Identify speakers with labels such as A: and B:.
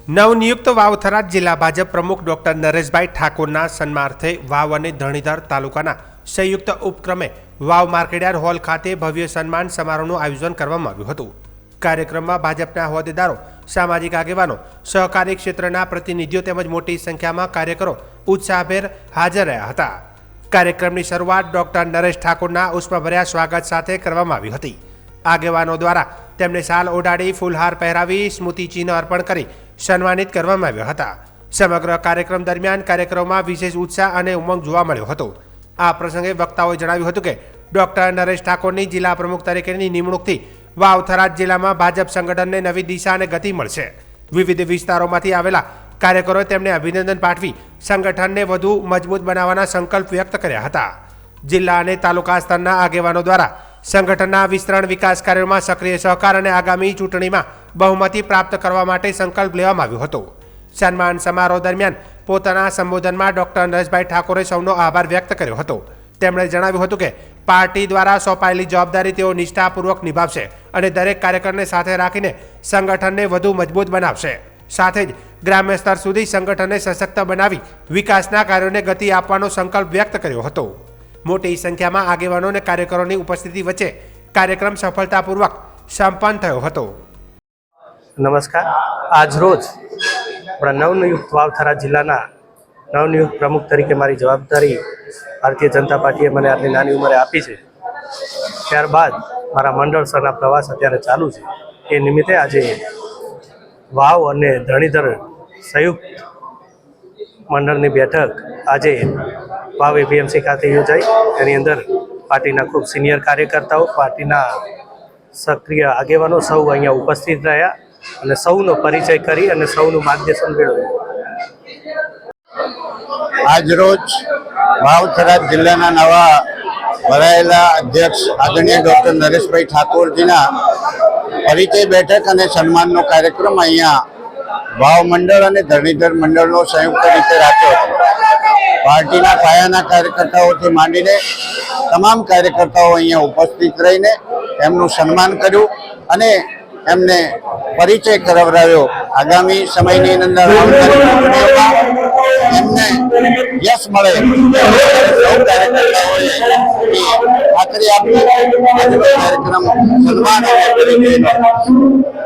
A: નવનિયુક્ત વાવ-થરાદ જિલ્લા ભાજપ પ્રમુખ ડોક્ટર નરેશભાઈ ઠાકોરના સન્માનાર્થે વાવ અને ધણીધર તાલુકાના સંયુક્ત ઉપક્રમે વાવ માર્કેટયાર્ડ હોલ ખાતે ભવ્ય સન્માન સમારોહનું આયોજન કરવામાં આવ્યું હતું। કાર્યક્રમમાં ભાજપના હોદ્દેદારો, સામાજિક આગેવાનો, સહકારી ક્ષેત્રના પ્રતિનિધિઓ તેમજ મોટી સંખ્યામાં કાર્યકરો ઉત્સાહભેર હાજર રહ્યા હતા। કાર્યક્રમની શરૂઆત ડોક્ટર નરેશ ઠાકોરના ઉષ્માભર્યા સ્વાગત સાથે કરવામાં આવી હતી। આગેવાનો દ્વારા તેમને શાલ ઓઢાડી ફૂલહાર પહેરાવી સ્મૃતિચિહ્ન અર્પણ કરી સન્માનિત કરવામાં આવ્યા હતા। સમગ્ર કાર્યક્રમ દરમિયાન કાર્યક્રમમાં વિશેષ ઉત્સાહ અને ઉમંગ જોવા મળ્યો હતો। આ પ્રસંગે વક્તાઓએ જણાવ્યું હતું કે ડોક્ટર નરેશ ઠાકોરની જિલ્લા પ્રમુખ તરીકેની નિમણૂકથી વાવ-થરાદ જિલ્લામાં ભાજપ સંગઠનને નવી દિશા અને ગતિ મળશે। વિવિધ વિસ્તારોમાંથી આવેલા કાર્યકરોએ તેમને અભિનંદન પાઠવી સંગઠનને વધુ મજબૂત બનાવવાના સંકલ્પ વ્યક્ત કર્યા હતા। જિલ્લા અને તાલુકા સ્તરના આગેવાનો દ્વારા સંગઠનના વિસ્તરણ વિકાસ કાર્યોમાં સક્રિય સહકાર અને આગામી ચૂંટણીમાં બહુમતી પ્રાપ્ત કરવા માટે સંકલ્પ લેવામાં આવ્યો હતો। સન્માન સમારોહ દરમિયાન પોતાના સંબોધનમાં ડોક્ટર નરેશભાઈ ઠાકોરે સૌનો આભાર વ્યક્ત કર્યો હતો। તેમણે જણાવ્યું હતું કે પાર્ટી દ્વારા સોંપાયેલી જવાબદારી તેઓ નિષ્ઠાપૂર્વક નિભાવશે અને દરેક કાર્યકરને સાથે રાખીને સંગઠનને વધુ મજબૂત બનાવશે। સાથે જ ગ્રામ્ય સ્તર સુધી સંગઠનને સશક્ત બનાવી વિકાસના કાર્યોને ગતિ આપવાનો સંકલ્પ વ્યક્ત કર્યો હતો। મોટી સંખ્યામાં આગેવાનો અને કાર્યકરોની ઉપસ્થિતિ વચ્ચે કાર્યક્રમ સફળતાપૂર્વક સંપન્ન થયો હતો।
B: નમસ્કાર। આજરોજ આપણા નવનિયુક્ત વાવ-થરાદ જિલ્લાના નવનિયુક્ત પ્રમુખ તરીકે મારી જવાબદારી ભારતીય જનતા પાર્ટીએ મને આટલી નાની ઉંમરે આપી છે। ત્યારબાદ મારા મંડળ સ્તરના પ્રવાસ અત્યારે ચાલુ છે। એ નિમિત્તે આજે વાવ અને ધણીધર સંયુક્ત મંડળની બેઠક આજે વાવ એપીએમસી ખાતે યોજાઈ। એની અંદર પાર્ટીના ખૂબ સિનિયર કાર્યકર્તાઓ, પાર્ટીના સક્રિય આગેવાનો સૌ અહીંયા ઉપસ્થિત રહ્યા અને સૌનો પરિચય કરી અને સૌનું માર્ગદર્શન મેળવ્યું।
C: આજરોજ વાવ-થરાદ જિલ્લાના નવા ભરાયેલા અધ્યક્ષ આદરણીય ડૉક્ટર નરેશભાઈ ઠાકોરજીના પરિચય બેઠક અને સન્માનનો કાર્યક્રમ અહીંયા વાવ મંડળ અને ધણીધર મંડળનો સંયુક્ત રીતે રાખ્યો હતો। પાર્ટીના પાયાના કાર્યકર્તાઓથી માંડીને તમામ કાર્યકર્તાઓ અહીંયા ઉપસ્થિત રહીને એમનું સન્માન કર્યું અને એમને પરિચય કરાવડાવ્યો। આગામી સમયની અંદર એમને યશ મળે સૌ કાર્યકર્તાઓએ ખાતરી આપી કાર્યક્રમ સન્માન અને પરિચયનો